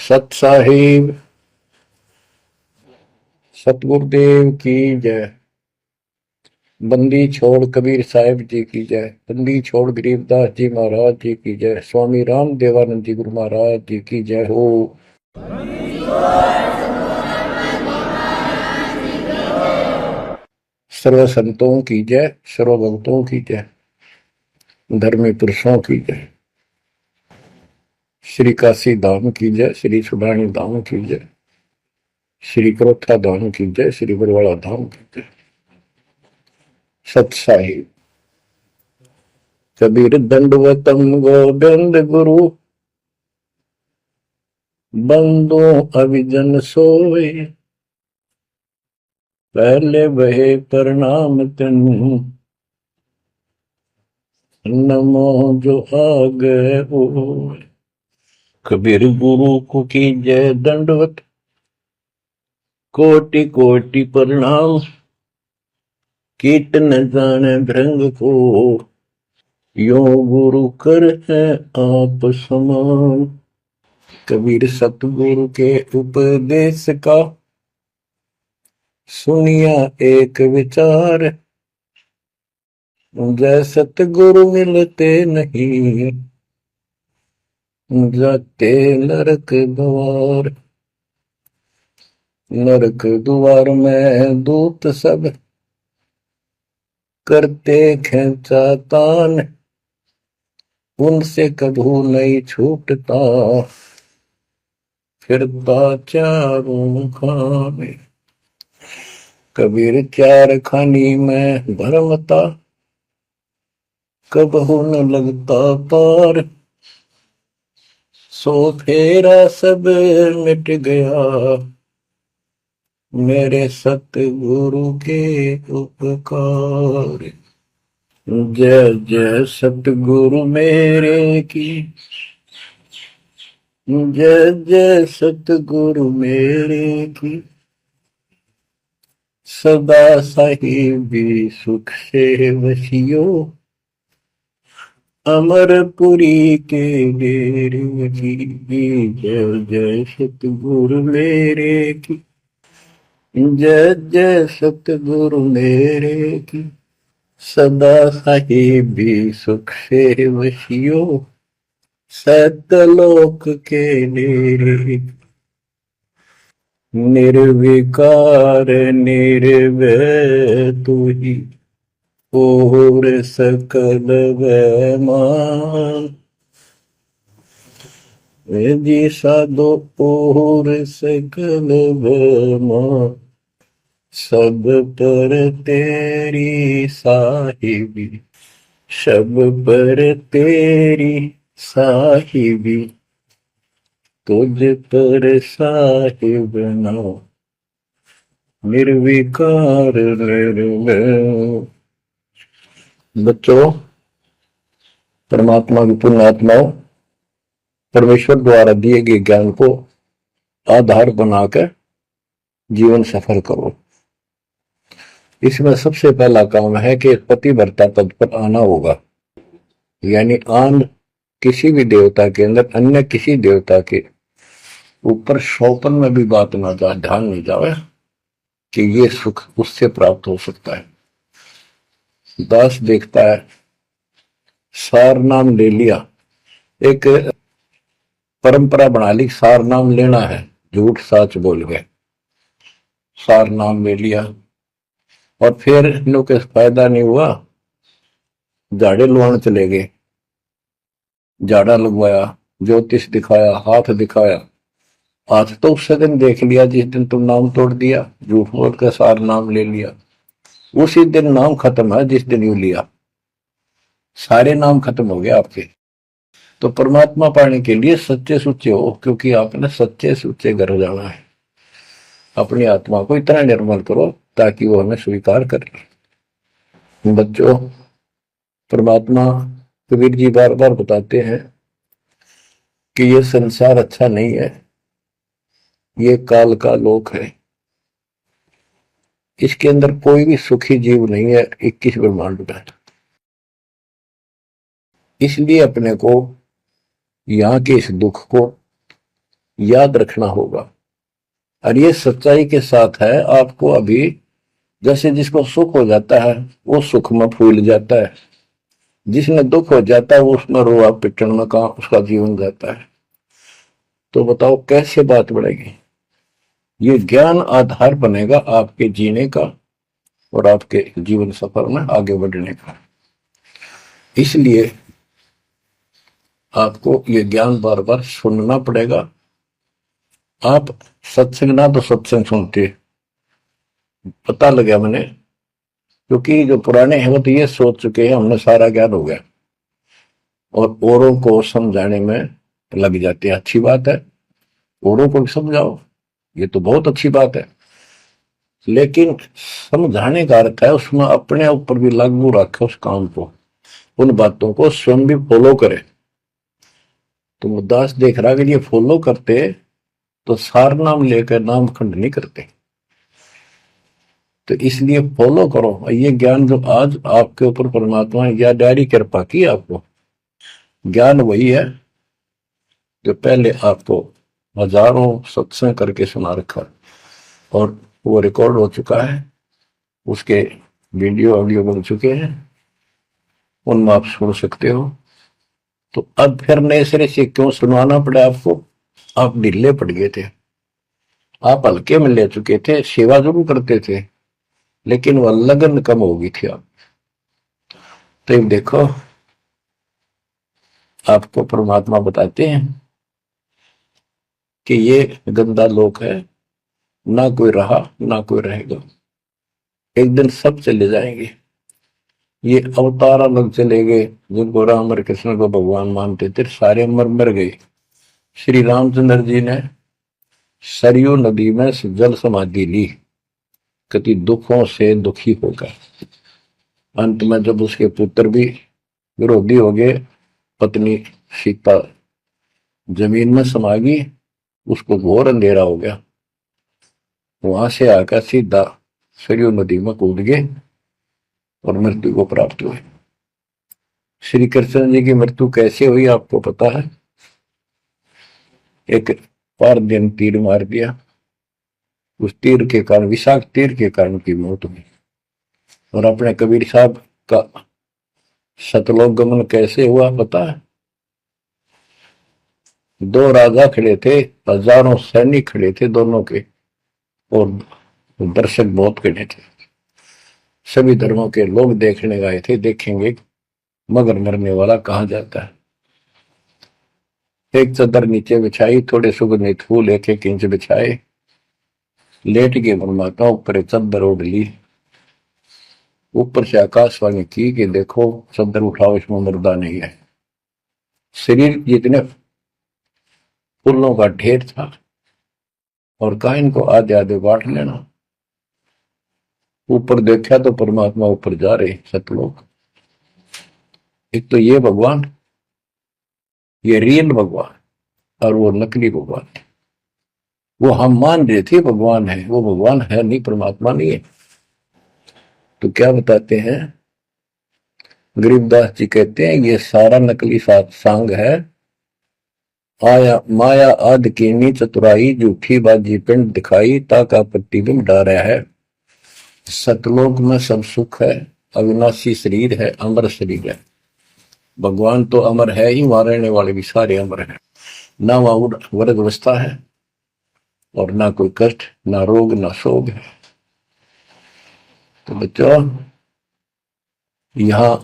सत साहिब सतगुरुदेव की जय। बंदी छोड़ कबीर साहिब जी की जय। बंदी छोड़ गरीबदास जी महाराज जी की जय। स्वामी राम देवानंद जी गुरु महाराज जी की जय हो। सर्व संतों की जय, सर्व भक्तों की जय, धर्मी पुरुषों की जय। श्री काशी धाम की जय, श्री सुडानी धाम की जय, श्री क्रोथा धाम की जय, श्री बरवाड़ा धाम की जय। सत साहिब कबीर दंडवतम गोविंद गुरु, बंदो अभिजन सोए, पहले बहे प्रणाम तन, नमो जो आगे हो। कबीर गुरु को की जय दंडवत, कोटि कोटि प्रणाम, कीट न जाने भृंग को, यो गुरु कर है आप समान। कबीर सतगुरु के उपदेश का सुनिया एक विचार, जय सतगुरु मिलते नहीं, जाते नरक द्वार। नरक द्वार में दूत सब करते खेचा तान, उनसे कभू नहीं छूटता, फिरता चारों खाने। कबीर चार खानी में भरमता, कबहू न लगता पार, सो फेरा सब मिट गया, मेरे सतगुरु के उपकार। जय जय सतगुरु मेरे की, जय जय सतगुरु मेरे की, सदा साहिबी सुख से वसियो, अमरपुरी के डेरे की। जय जय सतगुरु मेरे की, जय जय सतगुरु मेरे की, सदा साहिबी सुख से वसियो, सतलोक के डेरे। निर्विकार निर्भय तू ही, और सकल वैमान, जी साधो और सकल वैमान, सब पर तेरी साहिबी, सब पर तेरी साहिबी, तुझ पर साहिब नाम, निर्विकार निर्भय। बच्चों, परमात्मा की पुण्यात्माओं, परमेश्वर द्वारा दिए गए ज्ञान को आधार बनाकर जीवन सफल करो। इसमें सबसे पहला काम है कि पतिव्रता पद पर आना होगा, यानी आन किसी भी देवता के अंदर अन्य किसी देवता के ऊपर शौपन में भी बात ना जाए, ध्यान नहीं जाए कि ये सुख उससे प्राप्त हो सकता है। दास देखता है, सार नाम ले लिया, एक परंपरा बना ली, सार नाम लेना है, झूठ साच बोल गए, सार नाम ले लिया, और फिर इनों के फायदा नहीं हुआ, झाड़े लुहान चले गए, झाड़ा लगवाया, ज्योतिष दिखाया, हाथ दिखाया, हाथ तो उस दिन देख लिया जिस दिन तुम नाम तोड़ दिया, झूठ बोल कर सार नाम ले लिया, उसी दिन नाम खत्म है जिस दिन यू लिया, सारे नाम खत्म हो गए आपके। तो परमात्मा पाने के लिए सच्चे सुच्चे हो, क्योंकि आपने सच्चे सुच्चे घर जाना है। अपनी आत्मा को इतना निर्मल करो ताकि वो हमें स्वीकार करे। बच्चों, परमात्मा कबीर जी बार बार बताते हैं कि ये संसार अच्छा नहीं है, ये काल का लोक है, इसके अंदर कोई भी सुखी जीव नहीं है 21 ब्रह्मांड में। इसलिए अपने को यहाँ के इस दुख को याद रखना होगा। और ये सच्चाई के साथ है। आपको अभी जैसे जिसको सुख हो जाता है वो सुख में फूल जाता है, जिसने दुख हो जाता है वो उसमें रोआ पिटन में कहा उसका जीवन जाता है। तो बताओ कैसे बात बढ़ेगी। ये ज्ञान आधार बनेगा आपके जीने का और आपके जीवन सफर में आगे बढ़ने का। इसलिए आपको ये ज्ञान बार बार सुनना पड़ेगा। आप सत्संग ना तो सत्संग सुनते, पता लगा मैंने, क्योंकि जो पुराने हैं वो तो ये सोच चुके हैं हमने सारा ज्ञान हो गया और औरों को समझाने में लग जाते हैं। अच्छी बात है, औरों को भी समझाओ, ये तो बहुत अच्छी बात है, लेकिन समझाने का अर्थ है उसमें अपने ऊपर भी लागू रखे उस काम को, उन बातों को स्वयं भी फॉलो करे। तो मुद्दास देख रहा कि ये फॉलो करते तो सार नाम लेकर नाम खंड नहीं करते। तो इसलिए फॉलो करो। ये ज्ञान जो आज आपके ऊपर परमात्मा या डायरी कृपा की, आपको ज्ञान वही है जो पहले आपको हजारों सत्संग करके सुना रखा और वो रिकॉर्ड हो चुका है, उसके वीडियो ऑडियो बन चुके हैं, उनमें आप सुन सकते हो। तो अब फिर नए सिरे से क्यों सुनवाना पड़ा आपको? आप ढीले पड़ गए थे, आप हल्के में ले चुके थे, सेवा जरूर करते थे लेकिन वह लगन कम हो गई थी आप। तो देखो आपको परमात्मा बताते हैं कि ये गंदा लोक है, ना कोई रहा ना कोई रहेगा, एक दिन सब चले जाएंगे। ये अवतार अलग चले गए, जिनको राम और कृष्ण को भगवान मानते थे सारे मर गए। श्री रामचंद्र जी ने सरयू नदी में जल समाधि ली, कति दुखों से दुखी होकर। अंत में जब उसके पुत्र भी विरोधी हो गए, पत्नी सीता जमीन में समा गई, उसको घोर अंधेरा हो गया, वहां से आकर सीधा सरयू नदी में कूद गए और मृत्यु को प्राप्त हुए। श्री कृष्ण जी की मृत्यु कैसे हुई आपको पता है? एक पार दिन तीर मार दिया, उस तीर के कारण, विषाक्त तीर के कारण की मौत हुई। और अपने कबीर साहब का सतलोक गमन कैसे हुआ पता है? दो राजा खड़े थे, हजारों सैनिक खड़े थे दोनों के, और दर्शक बहुत खड़े थे, सभी धर्मों के लोग देखने गए थे, देखेंगे मगर मरने वाला कहाँ जाता है। एक चादर नीचे बिछाई, थोड़े सुगंधित फूल एक एक इंच बिछाए, लेट के परमात्मा ऊपर चादर ओढ़ ली, ऊपर से आकाशवाणी की कि देखो चादर उठाओ, इसमें मुर्दा नहीं है। शरीर जितने फूलों का ढेर था और कहा इनको आधे आधे बांट लेना। ऊपर देखा तो परमात्मा ऊपर जा रहे सतलोक। एक तो ये भगवान, ये रियल भगवान, और वो नकली भगवान। वो हम मान रहे थे भगवान है, वो भगवान है नहीं, परमात्मा नहीं है। तो क्या बताते हैं गरीबदास जी, कहते हैं ये सारा नकली सांग है, आया माया आद कीनी चतुराई, झूठी बाजी पिंड दिखाई, ताका प्रतिबिंब डारा है। सतलोक में सब सुख है, अविनाशी शरीर है, अमर शरीर है। भगवान तो अमर है ही, वहां रहने वाले भी सारे अमर हैं। ना वहां वर्ग अवस्था है और ना कोई कष्ट, ना रोग, ना शोक है। तो बच्चों यहां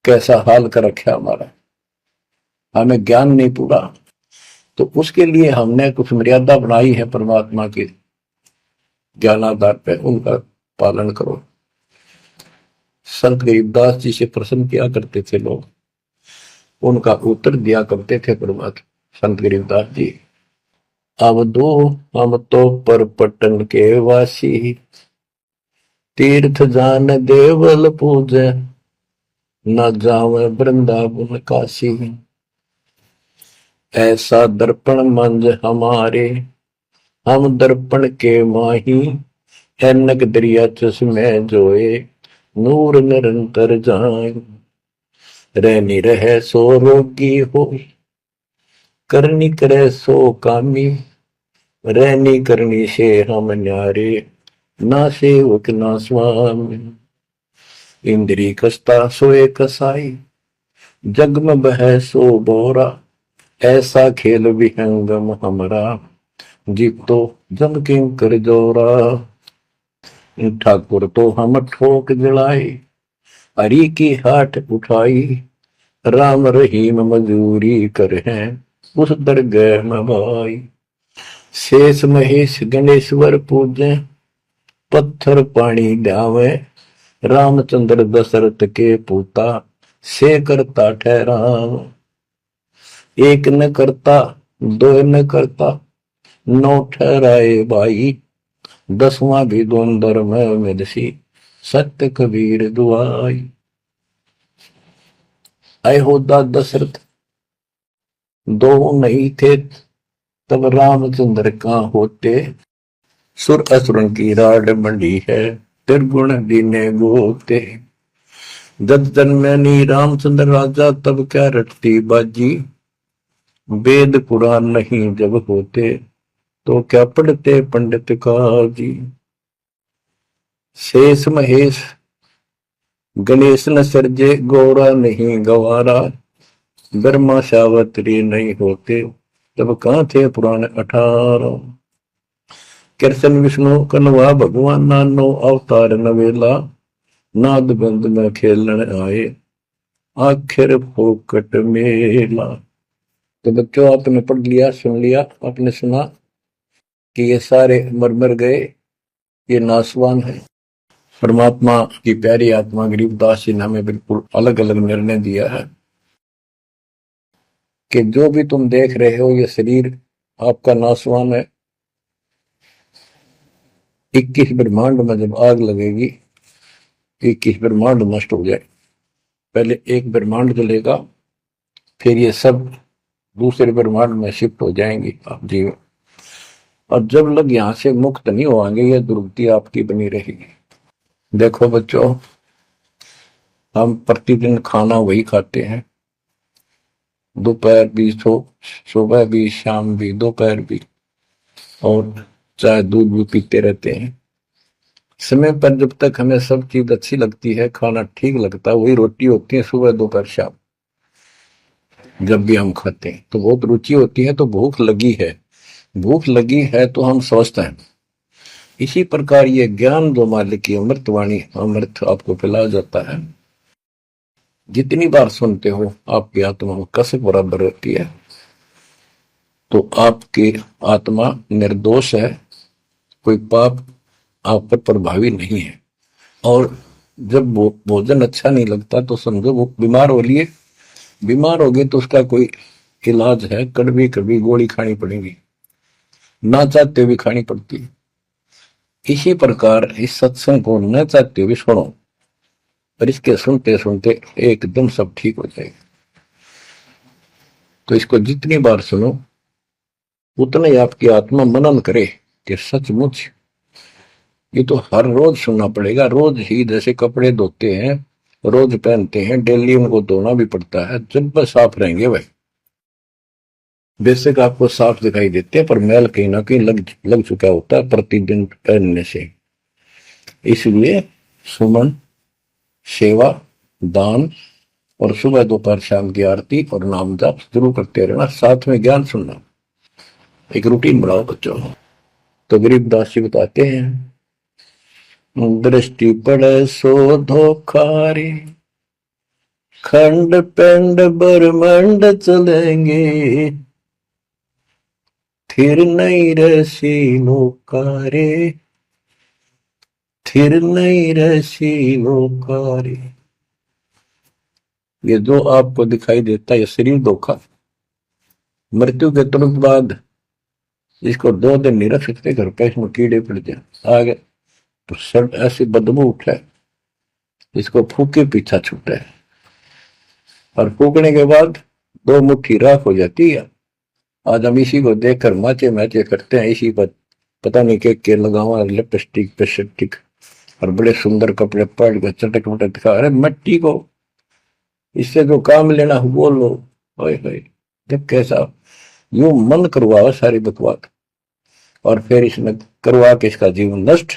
कैसा हाल कर रखा हमारा, हमें ज्ञान नहीं पूरा, तो उसके लिए हमने कुछ मर्यादा बनाई है परमात्मा के ज्ञानाधार पे, उनका पालन करो। संत गरीबदास जी से प्रश्न किया करते थे लोग, उनका उत्तर दिया करते थे परमात्मा संत गरीबदास जी। अब दो हम तो पर पटन के वासी, तीर्थ जान देवल पूजे, न जावे वृंदावन काशी। ऐसा दर्पण मंज हमारे, हम दर्पण के माही, ऐनक दरिया चश्मे जोए, नूर निरंतर जाए। रहनी रहे सो रोगी हो, करनी करे सो कामी, रहनी करनी से हम न्यारे, ना सेवक ना स्वामी। इंद्री कसता सोए कसाई, जग में बह सो बोरा, ऐसा खेल विहंगम हमरा, जीत तो जम किंग कर जोरा। ठाकुर तो हम ठोक जड़ाई, हरि की हाट उठाई, राम रहीम मजूरी कर हैं उस दरगाह में भाई। शेष महेश गणेश्वर पूजे, पत्थर पानी ध्यावे, रामचंद्र दशरथ के पूता, से करता ठहराव। एक न करता दो न करता, नौ ठहराए भाई, दसवां भी द्वंद्व में मिदसी, सत्य कबीर दुआई। अयोध्या दशरथ दो नहीं थे, तब रामचंद्र कहाँ होते, सुर असुर की राड मंडी है, त्रिगुण दीने गोते। जब जन्मनी रामचंद्र राजा, तब क्या रटती बाजी, वेद पुराण नहीं जब होते, तो क्या पढ़ते पंडित काजी। शेष महेश गणेश न सर्जे, गौरा नहीं गवारा, ब्रह्मा सावत्री नहीं होते, तब कहाँ थे पुराण 18। कृष्ण विष्णु कन्वा भगवान, नानो अवतार नवेला, नाद बंद में खेलन आए, आखिर फोकट मेला। तो बच्चों आपने पढ़ लिया, सुन लिया, आपने सुना कि ये सारे मर मर गए, ये नासवान है। परमात्मा की प्यारी आत्मा गरीबदास जी ने हमें बिल्कुल अलग अलग निर्णय दिया है कि जो भी तुम देख रहे हो ये शरीर आपका नासवान है। 21 ब्रह्मांड में जब आग लगेगी, 21 ब्रह्मांड नष्ट हो जाए, पहले एक ब्रह्मांड जलेगा, फिर ये सब दूसरे ब्रह्मांड में शिफ्ट हो जाएंगे आप जीव। और जब लोग यहां से मुक्त नहीं होंगे, ये दुर्गति आपकी बनी रहेगी। देखो बच्चों, हम प्रतिदिन खाना वही खाते हैं, दोपहर भी, सुबह भी, शाम भी, दोपहर भी, और चाय दूध भी पीते रहते हैं। समय पर जब तक हमें सब चीज अच्छी लगती है, खाना ठीक लगता है, वही रोटी होती है सुबह दोपहर शाम। जब भी हम खाते हैं तो बहुत रुचि होती है, तो भूख लगी है, भूख लगी है तो हम स्वस्थ हैं। इसी प्रकार ये ज्ञान जो मालिक की अमृतवाणी, अमृत आपको पिलाया जाता है, जितनी बार सुनते हो आपकी आत्मा में कसक बराबर रहती है। तो आपकी आत्मा निर्दोष है, कोई पाप आप पर प्रभावी नहीं है। और जब भोजन अच्छा नहीं लगता तो समझो वो बीमार हो लिए, बीमार हो गए तो उसका कोई इलाज है, कड़वी कड़वी गोली खानी पड़ेगी, ना चाहते हुए खानी पड़ती है। इसी प्रकार इस सत्संग को न चाहते हुए सुनो, और इसके सुनते सुनते एकदम सब ठीक हो जाएगा। तो इसको जितनी बार सुनो उतना ही आपकी आत्मा मनन करे कि सचमुच ये तो हर रोज सुनना पड़ेगा। रोज ही जैसे कपड़े धोते हैं, रोज पहनते हैं, डेली उनको धोना भी पड़ता है, जब बस साफ रहेंगे भाई। बेशक आपको साफ दिखाई देते हैं, पर मैल कहीं ना कहीं लग चुका होता है प्रतिदिन पहनने से। इसलिए सुमन, सेवा, दान और सुबह दोपहर शाम की आरती और नाम जाप जरूर करते रहना, साथ में ज्ञान सुनना, एक रूटीन बनाओ बच्चों। तो गरीबदास जी बताते हैं, दृष्टि पड़े सो धोखारी, खंड पेंड ब्रह्मांड चलेंगे, फिर नहीं रसी नौकारे, फिर नहीं रसी नौकारे। ये जो आपको दिखाई देता है ये शरीर धोखा, मृत्यु के तुरंत बाद इसको 2 दिन नहीं रख सकते घर पे, इसमें कीड़े पड़ जाए आगे तो सब ऐसी बदबू उठे, इसको फूके पीछा छूटे, और फूकने के बाद 2 मुट्ठी राख हो जाती है। आज हम इसी को देखकर माचे मैचे करते हैं, इसी पर पता नहीं के लगावा, लिपस्टिक पेस्टिक और बड़े सुंदर कपड़े पहन के चटक मटक दिखा। अरे मिट्टी को इससे जो काम लेना वो लो, जब कैसा यूं मन करवावे सारी बकवास, और फिर इसमें करवा के इसका जीवन नष्ट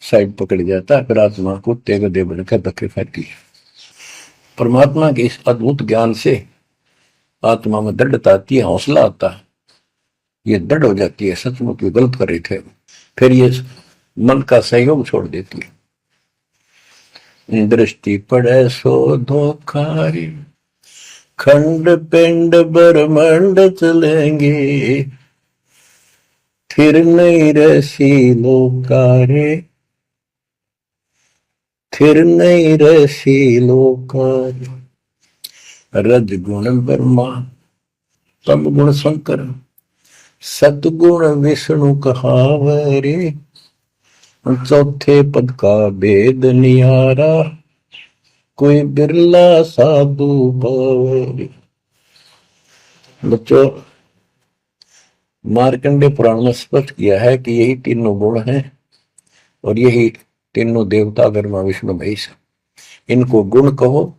साइड पकड़ जाता है, फिर आत्मा को तेग दे बनकर धक्के फेंकती है। परमात्मा के इस अद्भुत ज्ञान से आत्मा में दृढ़ता आती है, हौसला आता है, ये दृढ़ हो जाती है, सचमुच ये गलत कर रहे थे, फिर ये मन का सहयोग छोड़ देती है। दृष्टि पड़े सो धोखारी, खंड पिंड ब्रह्मंड चलेंगे, फिर नहीं रसी लोकारे, फिर नहीं रसी लोकारे। रजगुण ब्रह्मा, तम गुण शंकर, सतगुण विष्णु कहावरे, चौथे पद का भेद नियारा, कोई बिरला साधु पावरे। बच्चों, मार्कंडे पुराण में स्पष्ट किया है कि यही तीनों गुण हैं और यही तीनों देवता ब्रह्मा विष्णु महेश, इनको गुण कहो,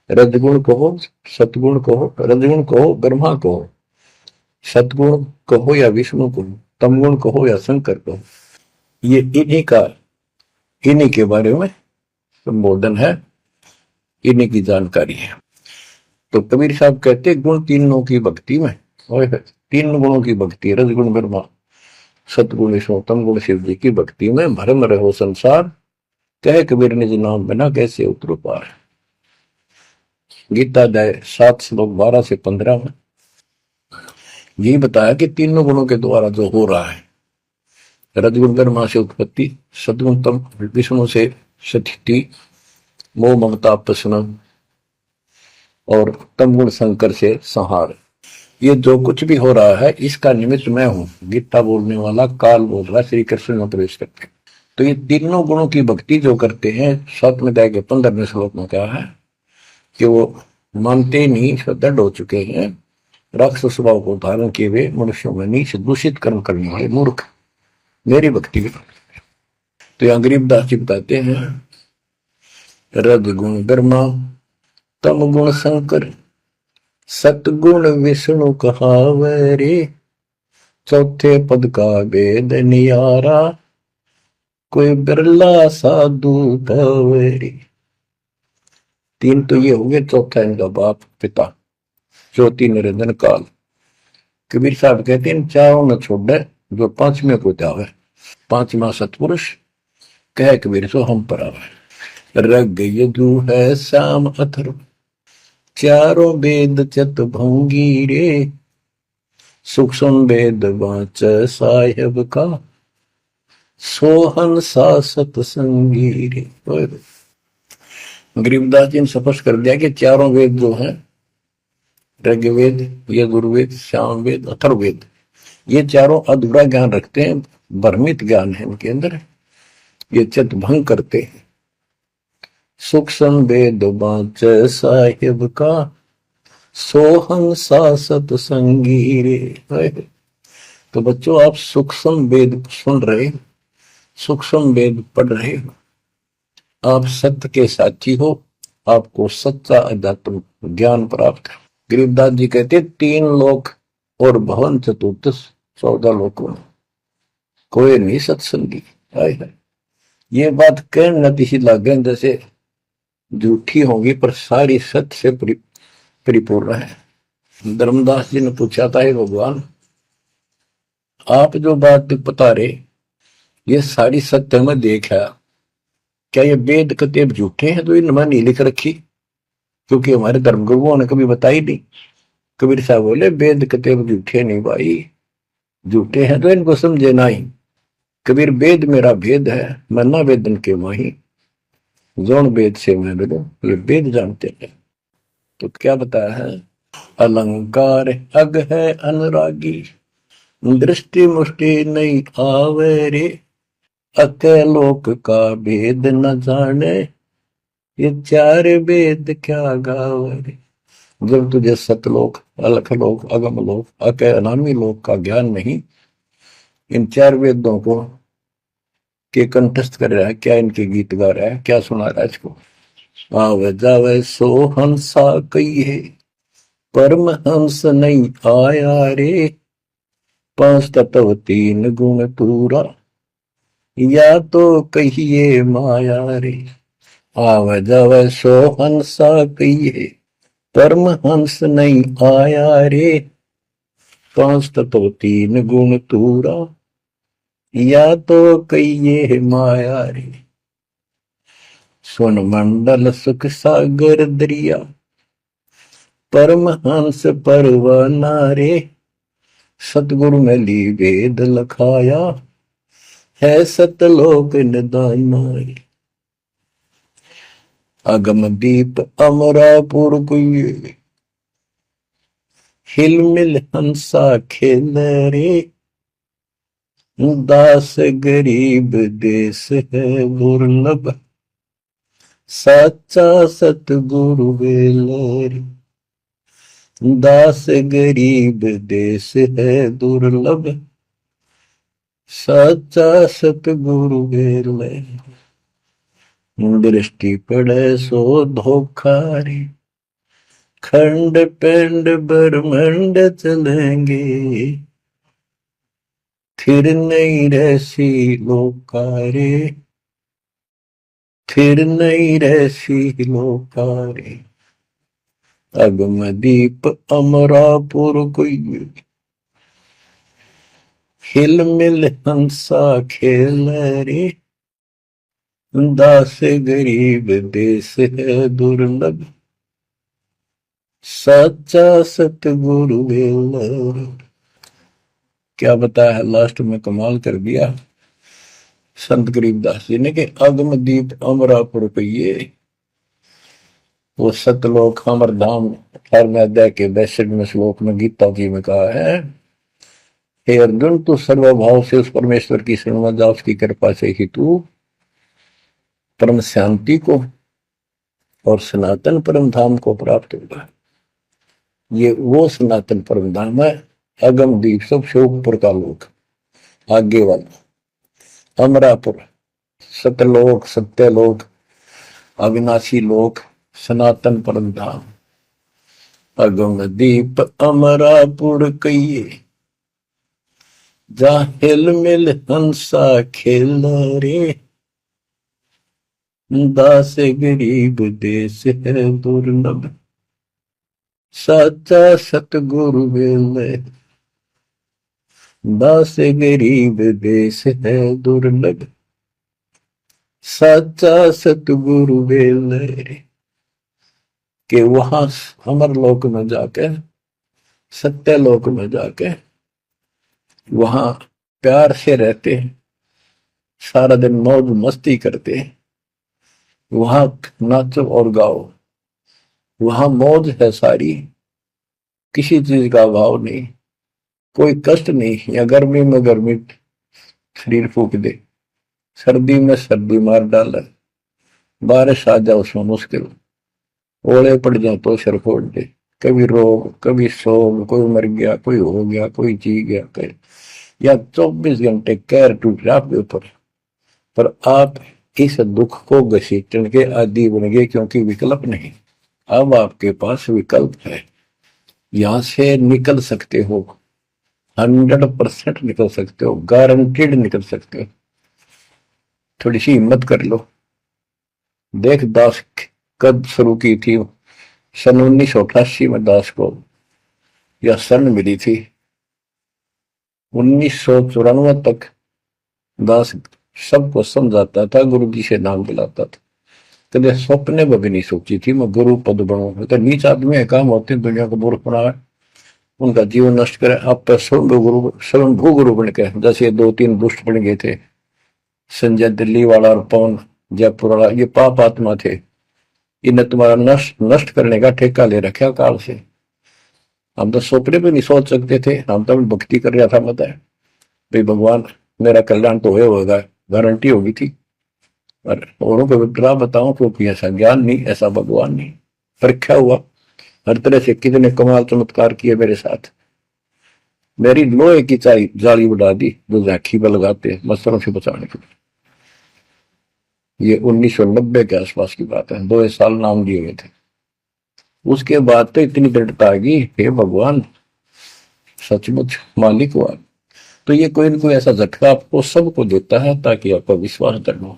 रजगुण कहो, सतगुण कहो, रजगुण कहो ब्रह्मा कहो, सतगुण कहो या विष्णु कहो, तमगुण कहो या शंकर कहो, ये इन्हीं के बारे में संबोधन है, इन्हीं की जानकारी है। तो कबीर साहब कहते गुण तीनों की भक्ति में, और तीन गुणों की भक्ति, रजगुण ब्रह्मा, सतगुण विष्णु, तमगुण शिव जी की भक्ति में भरम रहो संसार, कहे कबीर निज नाम बिना कैसे उतरो पार। गीता अध्याय 7 श्लोक 12 से 15 में यही बताया कि तीनों गुणों के द्वारा जो हो रहा है, रजगुण ब्रह्मा से उत्पत्ति, सतगुण तम विष्णु से स्थिति, मोह ममता प्रश्न, और तमगुण शंकर से संहार, ये जो कुछ भी हो रहा है इसका निमित्त मैं हूं। गीता बोलने वाला काल बोल रहा, श्री कृष्ण में प्रवेश करके। तो ये तीनों गुणों की भक्ति जो करते हैं, 7वें अध्याय के 15वें श्लोक में कहा है कि वो मानते नहीं, दृढ़ हो चुके हैं, राक्षस स्वभाव को धारण किए हुए मनुष्यों में नीच दूषित कर्म करने वाले मूर्ख मेरी भक्ति में। तो यहाँ गरीबदास जी बताते हैं, रजगुण ब्रह्मा, तम गुण शंकर, सतगुण विष्णु कहावरे, चौथे पद का भेद नियारा, कोई बिरला साधु पावरे। तीन तो ये हो गए, चौथा इनका बाप पिता ज्योति निरंजन काल। कबीर साहब कहते हैं, इन चारों न छोड़े जो पांचवें को त्यावे, पांचवा सतपुरुष कह कबीर सो हम पर आवे। रग यजु है श्याम अथर्व, चारों वेद चत भंगी रे, सूक्ष्म वेद वाच साहेब का, सोहन सा सतसंगी रे। गरीबदास जी ने स्पष्ट कर दिया कि चारों वेद जो हैं, ऋग्वेद, यजुर्वेद, सामवेद, अथर्ववेद, ये चारों अधूरा ज्ञान रखते हैं, भ्रमित ज्ञान है इनके अंदर, ये चित भंग करते हैं। सूक्ष्म वेद बाच साहिब का, सोहन सा सतसंगी रे। तो बच्चों, आप सूक्ष्म वेद सुन रहे, सूक्ष्म वेद पढ़ रहे हो, आप सत्य के साथी हो, आपको सच्चा अध्यात्म ज्ञान प्राप्त है। गरीबदास जी कहते 3 लोक और भवन चतुर्दश 14 लोकों में कोई नहीं सत्संगी। ये बात कहने नतीशी लागे जैसे झूठी होगी, पर सारी सत्य से परिपूर्ण है। धर्मदास जी ने पूछा था, हे भगवान, आप जो बात बता रहे ये सारी सत्य में देखा, क्या ये वेद कतेब झूठे हैं तो इनमें नहीं लिख रखी? क्योंकि हमारे धर्म गुरुओं ने कभी बताई नहीं। कबीर साहब बोले, वेद कतेब झूठे नहीं भाई, झूठे हैं तो इनको समझे नहीं। कबीर, वेद मेरा भेद है, मैं ना वेदन के माही, जोन वेद से मैं मिलूं, ये वेद जानते हैं। तो क्या बताया है, अलंकार अग है अनुरागी, दृष्टि मुष्टि नहीं आवे रे, अके लोक का भेद न जाने, ये 4 वेद क्या गावे। जब तुझे सतलोक, अलख लोक, अगम लोक, अके अनामी लोक का ज्ञान नहीं, इन 4 वेदों को के कंठस्थ कर रहा है, क्या इनके गीत गा रहा है, क्या सुना रहा है इसको। आवे जावे सो हंसा कही है, परमहंस नहीं आया रे, पांच तत्व तीन गुण पूरा, या तो कहिए माया रे, आव जव सो हंसा कहिए, परमहंस नहीं आया रे, पांच तत्व तीन गुण तूरा, या तो कहिए माया रे। सुन मंडल सुख सागर दरिया, परमहंस परवाना रे, सतगुरु में ली वेद लखाया, है सतलोक निदाना रे। अगम दीप अमरापुर कुए, हिल मिल हंसा खेल रे, दास गरीब देश है दुर्लभ, साचा सतगुरु वेलरी, दास गरीब देश है दुर्लभ, साचा सतगुरु वेलरी। दृष्टि पड़े सो धोखा रे, खंड पिंड ब्रह्मंड चलेंगे, फिर नहीं रहसी लोकारे, फिर नहीं रहसी लोकारे। अगम दीप अमरापुर कोई, हिल मिल हंसा खेल रे, दास गरीब देश है दुर्लभ, सच्चा सतगुरु वेलर। क्या बताया है लास्ट में, कमाल कर दिया संत गरीबदास जी ने कि अगम दीप अमरापुर कहिए, वो सतलोक अमर धाम 18वें अध्याय के 62वें श्लोक में गीता जी में कहा है, हे अर्जुन तू सर्वभाव से उस परमेश्वर की शरण में जा, उसकी कृपा से ही तू परम शांति को और सनातन परम धाम को प्राप्त होगा। ये वो सनातन परम धाम है, अगम दीप सबसे ऊपर का लोक, आगे वाला अमरापुर, सतलोक सत्यलोक अविनाशी लोक, सनातन परम धाम। अगम दीप अमरापुर कहिए, जा हिल मिल हंसा खेल रे, दास गरीब देश है दुर्लभ, साचा सतगुरु वेले, दास गरीब देश है दुर्लभ, साचा सतगुरु वेले। कि वहां अमर लोक में जाके, सत्य लोक में जाके वहां प्यार से रहते हैं, सारा दिन मौज मस्ती करते हैं, वहां नाचो और गाओ, वहां मौज है सारी, किसी चीज का अभाव नहीं, कोई कष्ट नहीं। या गर्मी में गर्मी शरीर फूक दे, सर्दी में सर्दी मार डाले, बारिश आ जाए उसमें मुश्किल, ओले पड़ जाए तो सिर फोड़ दे, कभी रोग कभी शोक, कोई मर गया कोई हो गया कोई जी गया कोई, या 24 घंटे कैर टूट रहा आपके ऊपर, पर आप इस दुख को घसीटने के आदि बन गए, क्योंकि विकल्प नहीं। अब आपके पास विकल्प है, यहां से निकल सकते हो, 100% निकल सकते हो, गारंटीड निकल सकते हो। थोड़ी सी हिम्मत कर लो। देख दास कब शुरू की थी, सन 1988 में दास को यह शरण मिली थी। 1994 तक दास सबको समझाता था, गुरु जी से नाम दिलाता था, कभी सपने में भी नहीं सोची थी मैं गुरु पद बनूंगा। तो नीच आदमी है, काम होते हैं दुनिया को मूर्ख बनावे, उनका जीवन नष्ट करे, आप पर स्वयंभू गुरु बन के, जैसे 2-3 दुष्ट बन गए थे, संजय दिल्ली वाला और पवन जयपुर वाला, ये पाप आत्मा थे, इन्हें तुम्हारा नष्ट करने का ठेका ले रखा काल से। हम तो सपने भी नहीं सोच सकते थे, हम तो भक्ति कर रहा था, मत है भाई भगवान मेरा कल्याण तो होगा, गारंटी होगी थी। और औरों को विग्रह बताऊं क्योंकि ऐसा ज्ञान नहीं, ऐसा भगवान नहीं, परीक्षा हुआ हर तरह से, कितने कमाल चमत्कार किए मेरे साथ। मेरी लोहे की जाली उड़ा दी जो झांकी पर लगाते मच्छरों से बचाने के लिए। ये 1990 के आसपास की बात है, 2 साल नाम दिए गए थे। उसके बाद तो इतनी दृढ़ता आ गई, हे भगवान सचमुच मालिक हुआ। तो ये कोई ना कोई ऐसा झटका आपको सबको देता है ताकि आपका विश्वास दृढ़ हो।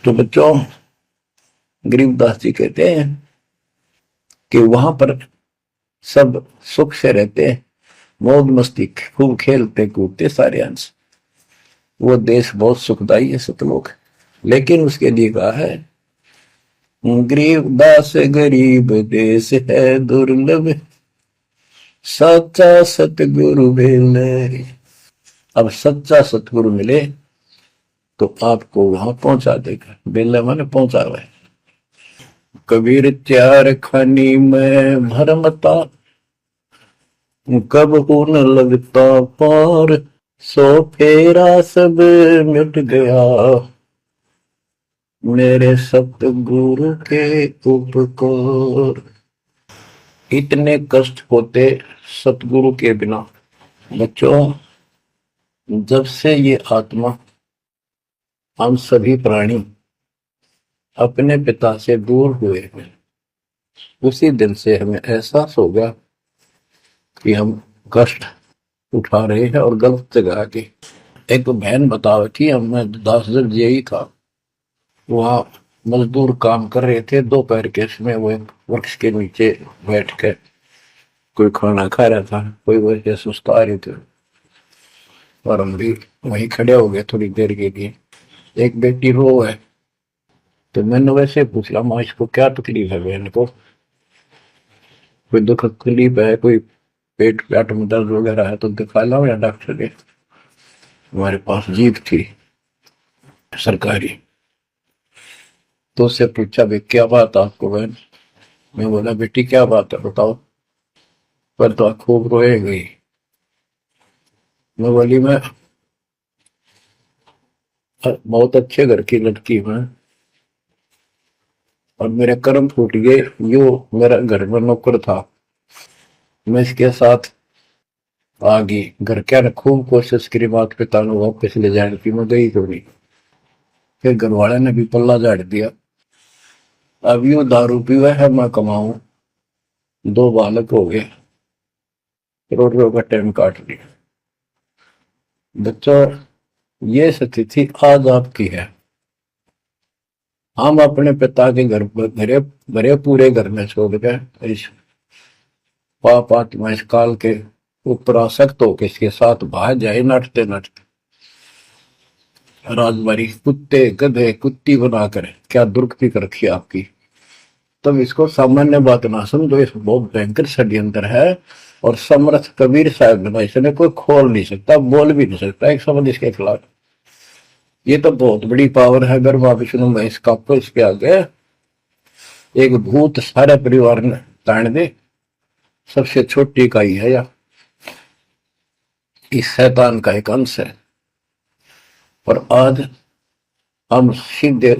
तो बच्चों, गरीबदास जी कहते हैं कि वहां पर सब सुख से रहते हैं, मौज मस्ती खूब खेलते कूदते सारे अंश, वो देश बहुत सुखदाई है सतलोक। लेकिन उसके लिए कहा है, गरीबदास गरीब देश है दुर्लभ, सच्चा सतगुरु मिले। अब सच्चा सतगुरु मिले तो आपको वहां पहुंचा देगा। बेला मैंने पहुंचा हुआ है। कबीर त्यार खानी में भरमता, कब हो न लगता पार, सो फेरा सब मिट गया, मेरे सतगुरु के उपकार। इतने कष्ट होते सतगुरु के बिना। बच्चों, जब से ये आत्मा, हम सभी प्राणी अपने पिता से दूर हुए हैं, उसी दिन से हमें एहसास हो गया कि हम कष्ट उठा रहे हैं और गलत जगह के। एक बहन बता रही थी, मैं 10 दिन यही था, वहां मजदूर काम कर रहे थे, दोपहर के समय वो वृक्ष के नीचे बैठ के कोई खाना खा रहा था, कोई वैसे सुस्ता रहे थे और हम भी वहीं खड़े हो गए थोड़ी देर के लिए। एक बेटी रो है, तो मैंने वैसे पूछा, माँ इसको क्या तकलीफ है, बहन को कोई दुख तकलीफ है, कोई पेट में दर्द वगैरह है तो दिखा लाओ या डॉक्टर के। हमारे पास जीप थी सरकारी, तो उससे पूछा, भाई क्या बात आपको बहन? मैं बोला, बेटी क्या बात है बताओ। पर तो खूब रोए गई। मैं बोली, मैं बहुत अच्छे घर की लड़की हूं और मेरे कर्म फूट गए। यो मेरा घर में नौकर था, मैं इसके साथ आ गई। घर क्या ने खूब कोशिश करी माता पिता ने वापस ले जाने की, मैं गई तो नहीं। फिर घर वाले ने भी पल्ला झाड़ दिया। अब यू दारू पीवा है, मैं कमाऊं, 2 बालक हो गए, करोड़ों का टाइम काट लिया। बच्चों, ये स्थिति आज आपकी है। हम अपने पिता के घर घरे भरे पूरे घर में छोड़ के इस पाप आत्मा इस काल के ऊपर आसक्त होकर इसके साथ भाग जाए नटते नटते। राजबारी कुत्ते गधे कुत्ती बनाकर क्या दुर्गति कर रखी आपकी। तब इसको सामान्य बात ना समझो, इस बहुत भयंकर षड्यंत्र है। और समर्थ कबीर साहब ने इसने कोई खोल नहीं सकता, बोल भी नहीं सकता एक शब्द इसके खिलाफ। ये तो बहुत बड़ी पावर है। अगर माँ विष्णु में इसका तो इसके आगे एक भूत सारे परिवार ने तान दे, सबसे छोटी इकाई है या इस शैतान का एक अंश है। और आज हम सीधे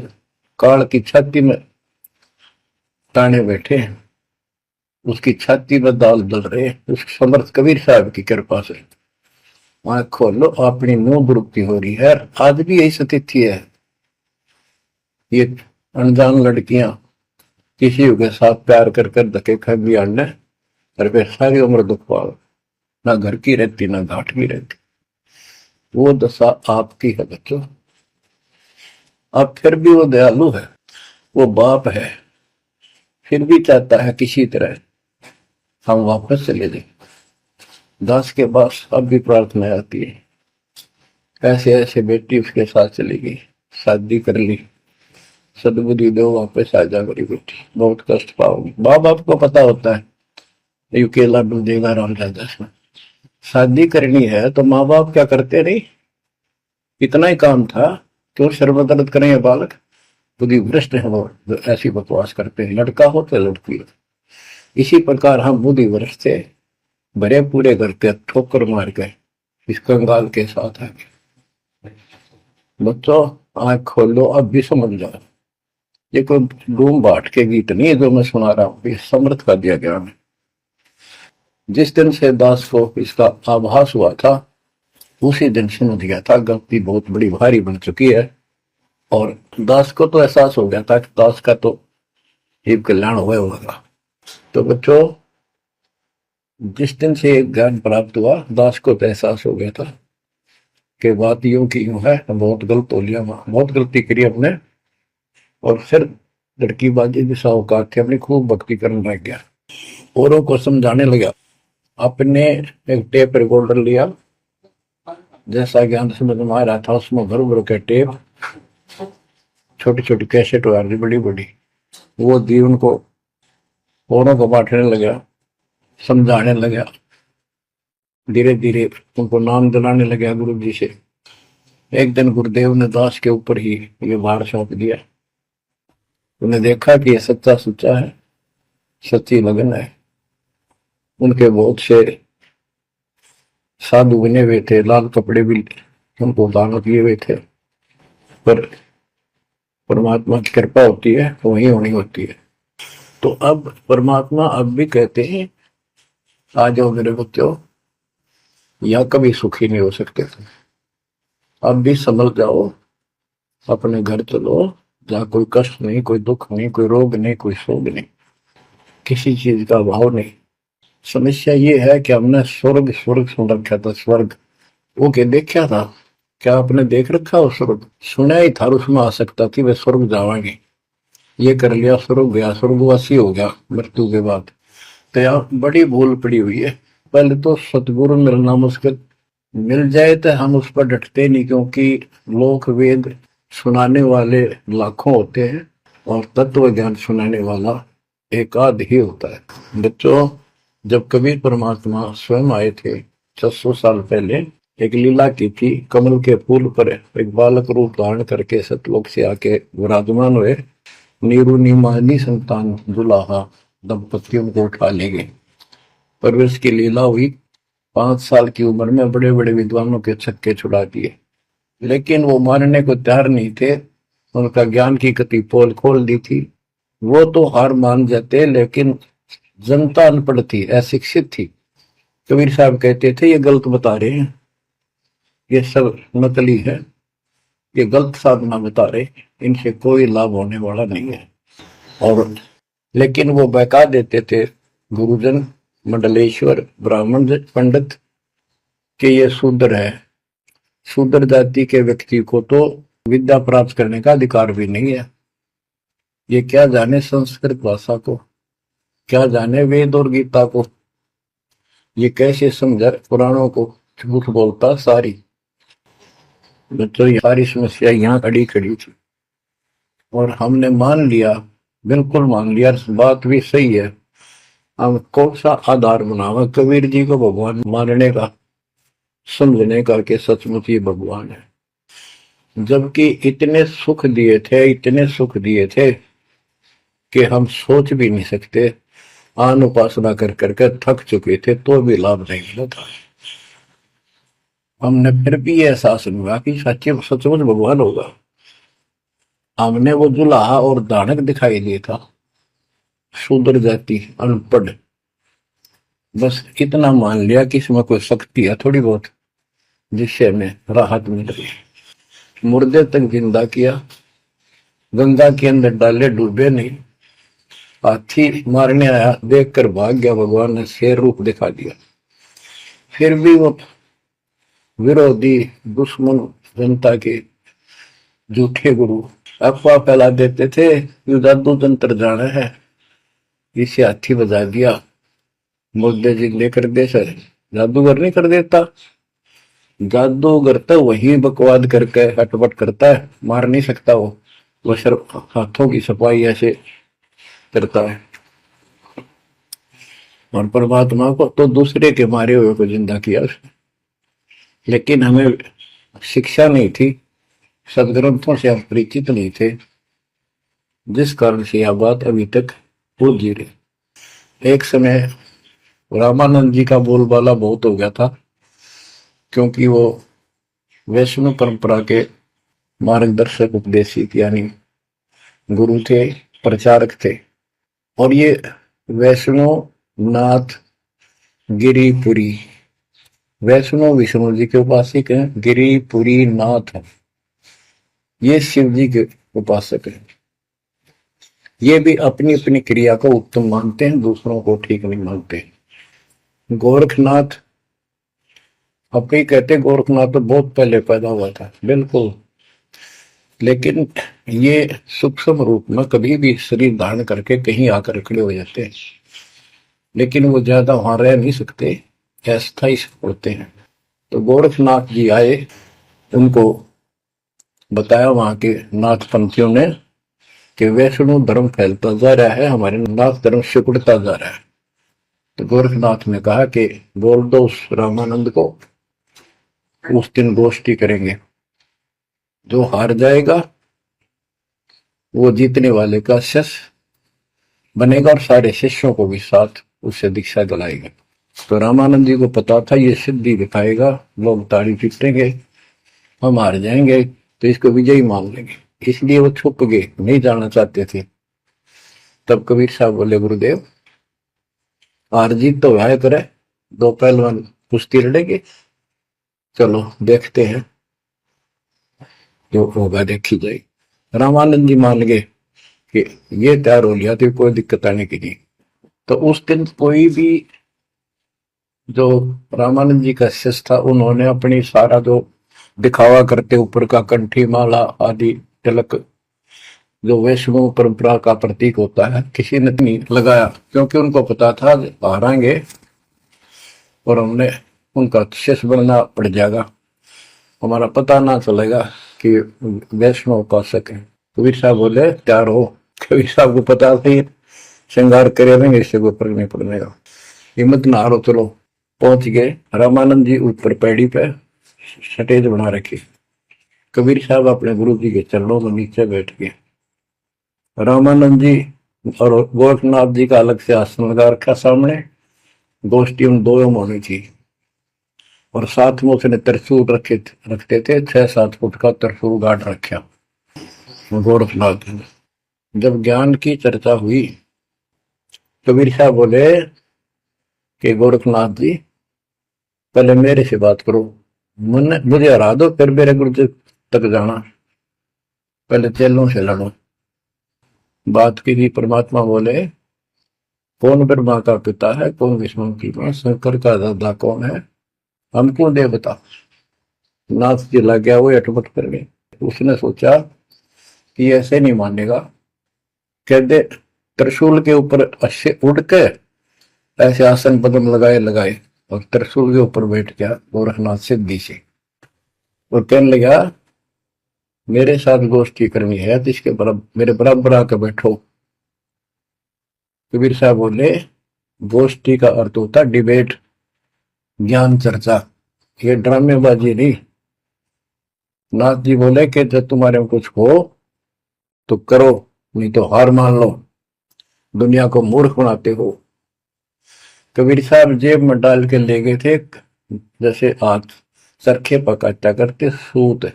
काल की छाती में ताने बैठे हैं, उसकी छाती में दाल दल रहे हैं, उस समर्थ कबीर साहब की कृपा से। आंख खोलो, अपनी नो दुरुक्ति हो रही है। आज भी यही स्थिति है। ये अनजान लड़कियां किसी के साथ प्यार कर कर धके खा भी आने, और वे सारी उम्र दुख पाओ, ना घर की रहती ना घाट की रहती। वो दशा आपकी है बच्चों। अब फिर भी वो दयालु है, वो बाप है, फिर भी चाहता है किसी तरह हम वापस चले जाए। दास के पास अब भी प्रार्थना आती है, ऐसे ऐसे बेटी उसके साथ चली गई, शादी कर ली, सदबुद्धि दो वापस आ जा मेरी बेटी, बहुत कष्ट पाओगी। माँ बाप को पता होता है ये केला मिल देगा राम राजा में। शादी करनी है तो माँ बाप क्या करते नहीं, इतना ही काम था, क्यों शर्मदर्द करें ये बालक। बुद्धि भ्रष्ट है वो, ऐसी बकवास करते हैं, लड़का हो तो लड़की हो। इसी प्रकार हम बुद्धि भ्रष्ट थे, भरे पूरे घर के ठोकर मार गए इस कंगाल के साथ आगे। बच्चों, आंख खोलो, अब भी समझ जाओ। ये कोई डूम बाट के गीत नहीं है जो मैं सुना रहा हूं, ये समर्थ का दिया गया है। जिस दिन से दास को इसका आभास हुआ था, उसी दिन समझ गया था गलती बहुत बड़ी भारी बन चुकी है। और दास को तो एहसास हो गया था कि दास का तो एक कल्याण हुआ होगा। तो बच्चों, जिस दिन से ज्ञान प्राप्त हुआ, दास को तो एहसास हो गया था कि बात यूं की यूं है, बहुत गलत हो लिया, बहुत गलती करी हमने। और फिर लड़की बाजी भी साहूकार थे, अपनी खूब भक्ति करने लग गया, औरों को समझाने लगा। अपने एक टेप रिकॉर्डर लिया, जैसा ज्ञान समझ में आ रहा था उसमें भर भर के टेप, छोटी छोटी कैसेट आ रही बड़ी बड़ी, वो दी उनको, औरों को बांटने लगा, समझाने लगा। धीरे धीरे उनको नाम दिलाने लगा गुरु जी से। एक दिन गुरुदेव ने दास के ऊपर ही ये भार सौंप दिया। उन्हें देखा कि ये सच्चा सुच्चा है, सच्ची लगन है। उनके बहुत से साधु बने हुए थे, लाल कपड़े भी उनको दान दिए हुए थे, पर परमात्मा की कृपा होती है तो वही होनी होती है। तो अब परमात्मा अब भी कहते हैं, आ जाओ मेरे बच्चों, या कभी सुखी नहीं हो सकते थे, अब भी संभल जाओ, अपने घर चलो, जहाँ कोई कष्ट नहीं, कोई दुख नहीं, कोई रोग नहीं, कोई शोक नहीं, किसी चीज का अभाव नहीं। समस्या ये है कि हमने स्वर्ग स्वर्ग सुन रखा था, स्वर्ग वो के देखा था, क्या आपने देख रखा हो स्वर्ग? सुना ही था, उसमें आ सकता थी वे स्वर्ग जावांगे, ये कर लिया स्वर्ग गया, स्वर्गवासी हो गया मृत्यु के बाद। तो यार बड़ी भूल पड़ी हुई है। पहले तो सतगुरु मिलना मुश्किल, मिल जाए तो हम उस पर डटते नहीं, क्योंकि लोक वेद सुनाने वाले लाखों होते हैं और तत्व ज्ञान सुनाने वाला एक आध ही होता है। बच्चों, जब कबीर परमात्मा स्वयं आए थे 600 साल पहले, एक लीला की थी, कमल के फूल पर एक बालक रूप धारण करके सतलोक से आके विराजमान हुए। नीरू नीमानी संतान दुलाहा, दंपति उनको उठा ले गए। पर इसकी लीला हुई, 5 साल की उम्र में बड़े बड़े विद्वानों के छक्के छुड़ा दिए, लेकिन वो मानने को तैयार नहीं थे। उनका ज्ञान की कति पोल खोल दी थी, वो तो हार मान जाते, लेकिन जनता अनपढ़ थी, अशिक्षित थी। कबीर साहब कहते थे, ये गलत बता रहे हैं, ये सब नकली है, ये गलत साधना बता रहे, इनसे कोई लाभ होने वाला नहीं है। और लेकिन वो बहका देते थे गुरुजन, मंडलेश्वर, ब्राह्मण पंडित, कि ये शूद्र है। शूद्र जाति के व्यक्ति को तो विद्या प्राप्त करने का अधिकार भी नहीं है। ये क्या जाने संस्कृत भाषा को, क्या जाने वेद और गीता को, ये कैसे समझा पुराणों को, झूठ बोलता सारी। बच्चों, ये सारी समस्या यहाँ खड़ी खड़ी थी और हमने मान लिया, बिल्कुल मान लिया, बात भी सही है। हम कौन सा आधार बनावा कबीर जी को भगवान मानने का, समझने का कि सचमुच ये भगवान है, जबकि इतने सुख दिए थे, इतने सुख दिए थे कि हम सोच भी नहीं सकते। आन उपासना कर करके थक चुके थे तो भी लाभ नहीं मिला था। हमने फिर भी ये एहसास नहीं हुआ कि सच्चे सचमुच भगवान होगा। हमने वो जुलाहा और दानक दिखाई दिया था, शूद्र जाति, अनपढ़, बस इतना मान लिया कि इसमें कोई शक्ति है थोड़ी बहुत, जिससे हमें राहत मिल रही है। मुर्दे तक जिंदा किया, गंगा के अंदर डाले, डूबे नहीं। हाथी मारने आया, देखकर भाग गया, भगवान ने शेर रूप दिखा दिया। फिर भी वो विरोधी, दुश्मन, जनता के झूठे गुरु अफवाह फैला देते थे, ये जादू तंत्र जाना है, इसे हाथी बजा दिया, मुर्दे जिंदे कर दे। सर जादूगर नहीं कर देता, जादूगर तो वही बकवाद करके हटपट करता है, मार नहीं सकता वो सिर्फ हाथों की सफाई ऐसे करता है। और परमात्मा को तो दूसरे के मारे हुए को जिंदा किया उसने। लेकिन हमें शिक्षा नहीं थी, सदग्रंथों से हम परिचित नहीं थे, जिस कारण से यह बात अभी तक उलझी रही। एक समय रामानंद जी का बोलबाला बहुत हो गया था, क्योंकि वो वैष्णव परंपरा के मार्गदर्शक, उपदेशित यानी गुरु थे, प्रचारक थे। और ये वैष्णव नाथ गिरिपुरी, वैष्णव विष्णु जी के उपासक हैं, गिरिपुरी नाथ है, ये शिव जी के उपासक हैं। ये भी अपनी अपनी क्रिया को उत्तम मानते हैं, दूसरों को ठीक नहीं मानते। गोरखनाथ अपने कहते गोरखनाथ तो बहुत पहले पैदा हुआ था, बिल्कुल, लेकिन ये सूक्ष्म रूप में कभी भी शरीर धारण करके कहीं आकर खड़े हो जाते हैं, लेकिन वो ज्यादा वहां रह नहीं सकते, अस्थायी होते हैं। तो गोरखनाथ जी आए, उनको बताया वहां के नाथ पंथियों ने कि वैष्णव धर्म फैलता जा रहा है, हमारे नाथ धर्म सिकुड़ता जा रहा है। तो गोरखनाथ ने कहा कि बोल दो उस रामानंद को, उस दिन गोष्ठी करेंगे, जो हार जाएगा वो जीतने वाले का शिष्य बनेगा और सारे शिष्यों को भी साथ उससे दीक्षा दिलाएगा। तो रामानंद जी को पता था ये सिद्धि दिखाएगा, लोग ताड़ी पीटेंगे, हम हार जाएंगे, तो इसको विजयी मान लेंगे, इसलिए वो छुप गए, नहीं जाना चाहते थे। तब कबीर साहब बोले गुरुदेव हार जीत तो वह करे, दो पहलवान कुश्ती लड़ेंगे, चलो देखते हैं, जो होगा देखी जाए। रामानंद जी मान गए कि ये तैयार हो लिया तो कोई दिक्कत आने की नहीं। तो उस दिन कोई भी जो रामानंद जी का शिष्य था, उन्होंने अपनी सारा जो दिखावा करते ऊपर का कंठी माला आदि तिलक जो वैष्णव परंपरा का प्रतीक होता है, किसी ने नहीं लगाया, क्योंकि उनको पता था हारेंगे और हमने उनका शिष्य बनना पड़ जाएगा, हमारा पता ना चलेगा कि वैष्णव उपासक है। कबीर साहब बोले तैयार हो। कबीर साहब को पता था श्रृंगार करे रहेंगे, इससे कोई फर्क नहीं पड़ने का, हिम्मत ना हारो, चलो। पहुंच गए, रामानंद जी ऊपर पैड़ी पे स्टेज बना रखी, कबीर साहब अपने गुरु जी के चरणों में नीचे बैठ गए, रामानंद जी और गोरखनाथ जी का अलग से आसन लगा रखा सामने, गोष्ठी उन दोनों में होनी थी। और साथ में उसने त्रिशूल रखते थे, 6-7 फुट का त्रिशूल गाड़ रखा गोरखनाथ ने। जब ज्ञान की चर्चा हुई, कबीर साहब बोले कि गोरखनाथ जी पहले मेरे से बात करो, मुझे हरा दो, फिर मेरे गुरु जी तक जाना, पहले चेलों से लड़ो। बात की थी, परमात्मा बोले कौन ब्रह्मा का पिता है, कौन विष्णु की मां, शंकर का दादा कौन है, हमको दे बता। नाथ जी लग गया, वो अटपट कर गए। उसने सोचा कि ऐसे नहीं मानेगा, कह दे त्रिशूल के ऊपर अच्छे उड़ के ऐसे आसन पद्म लगाए लगाए और त्रिशूल के ऊपर बैठ गया गोरखनाथ सिद्धि से, और कहने लगा मेरे साथ गोष्ठी करनी है तो इसके बराबर मेरे बराबर आकर बैठो। कबीर साहब बोले गोष्ठी का अर्थ होता डिबेट, ज्ञान चर्चा, ये ड्रामेबाजी नहीं। नाथ जी बोले कि जब तुम्हारे में कुछ हो तो करो, नहीं तो हार मान लो, दुनिया को मूर्ख बनाते हो। कबीर साहब जेब में डाल के ले गए थे, जैसे हाथ चरखे पकाता करते सूत,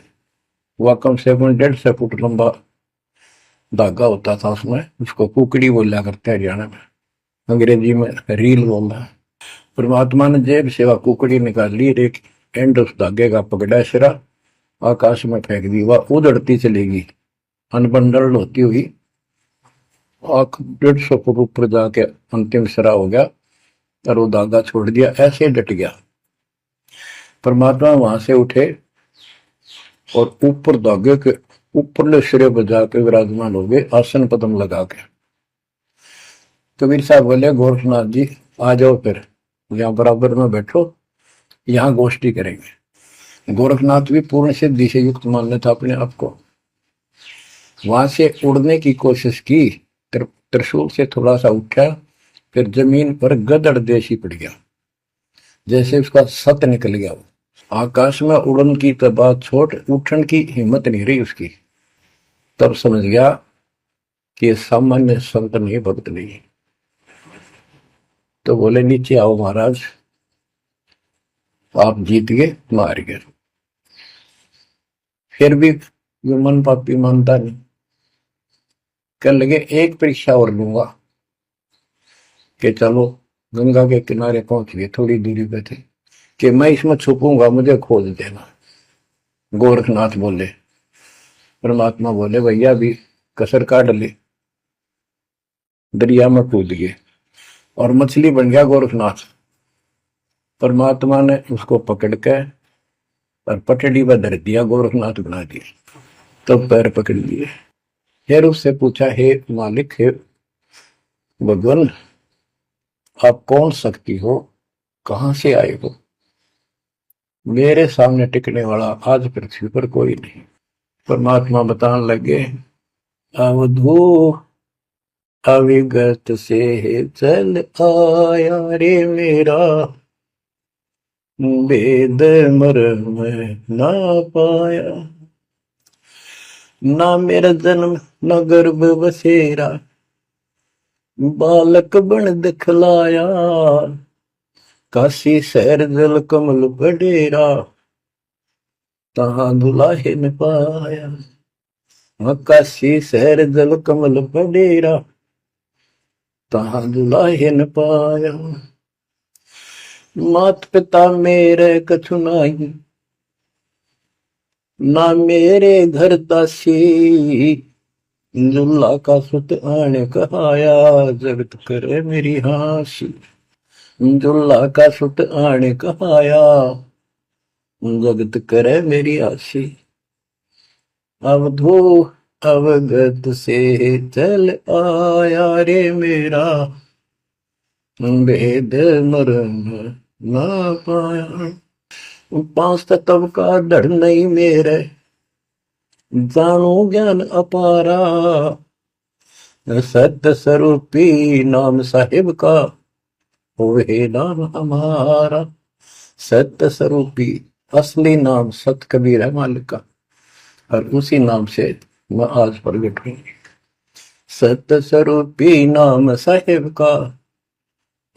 वह कम से कम 1.5 फुट लंबा धागा होता था, उसमें उसको कुकड़ी बोला करते हैं हरियाणा में, अंग्रेजी में रील बोलना है। परमात्मा ने जेब से वह कुकड़ी निकाल ली, एक एंड उस धागे का पकड़ा सिरा, आकाश में फेंक दी, वह उधड़ती चलेगी अनबंडल होती हुई, 150 फुट ऊपर जाके अंतिम सिरा हो गया और वो धागा छोड़ दिया, ऐसे डट गया। परमात्मा वहां से उठे और ऊपर धागे के ऊपरले सिरे पर जाके विराजमान हो गए, आसन पद्म लगा के। कबीर साहब बोले गोरखनाथ जी आ जाओ, फिर यहाँ बराबर में बैठो, यहाँ गोष्ठी करेंगे। गोरखनाथ भी पूर्ण सिद्धि से युक्त मान लेता अपने आप को, वहां से उड़ने की कोशिश की, त्रिशूल से थोड़ा सा उठा, फिर जमीन पर गदड़ देशी पड़ गया, जैसे उसका सत निकल गया। वो आकाश में उड़न की तो बात छोड़, उठन की हिम्मत नहीं रही उसकी। तब समझ गया कि ये सामान्य संत नहीं, भक्त नहीं। तो बोले नीचे आओ महाराज, आप जीत गए, मार गए। फिर भी जो मन पापी मानता नहीं, कहने लगे एक परीक्षा और लूंगा, कि चलो गंगा के किनारे पहुंच गए, थोड़ी दूरी पे थे, कि मैं इसमें छुपूंगा, मुझे खोज देना। गोरखनाथ बोले, परमात्मा बोले भैया भी कसर काट ले, दरिया में कूद गए और मछली बन गया गोरखनाथ। परमात्मा ने उसको पकड़ के और पटड़ी पर धर दिया, गोरखनाथ बना दिया। तब पैर पकड़ लिए। फिर उससे पूछा, हे मालिक, हे भगवान, आप कौन शक्ति हो, कहां से आए हो? मेरे सामने टिकने वाला आज पृथ्वी पर कोई नहीं। परमात्मा बताने लगे, अवधू अविगत से चल आया रे मेरा, वेद मर्म ना पाया। ना मेरा जन्म न गर्भ बसेरा, बालक बन दिखलाया। काशी शहर जल कमल बडेरा, तहां दुलाहे न पाया। काशी शहर जल कमल बडेरा, तहां दुलाहे न पाया। मात पिता मेरे कछु नाही, ना मेरे घर दासी। दुल्ला का सुत आने कहाया, जगत करे मेरी हासी। दुल्ला का सुत आने कहाया, जगत करे मेरी हासी। अवधू अवगत से चल आया रे मेरा, वेद मर्म ना पाया। पांच तत्व का धड़ नहीं मेरे, जानो ज्ञान अपारा। सत्य स्वरूपी नाम साहिब का, होवे नाम हमारा। सत्य स्वरूपी असली नाम सत कबीर है मालिक का, और उसी नाम से मैं आज प्रगट हूं। सत्य स्वरूपी नाम साहिब का,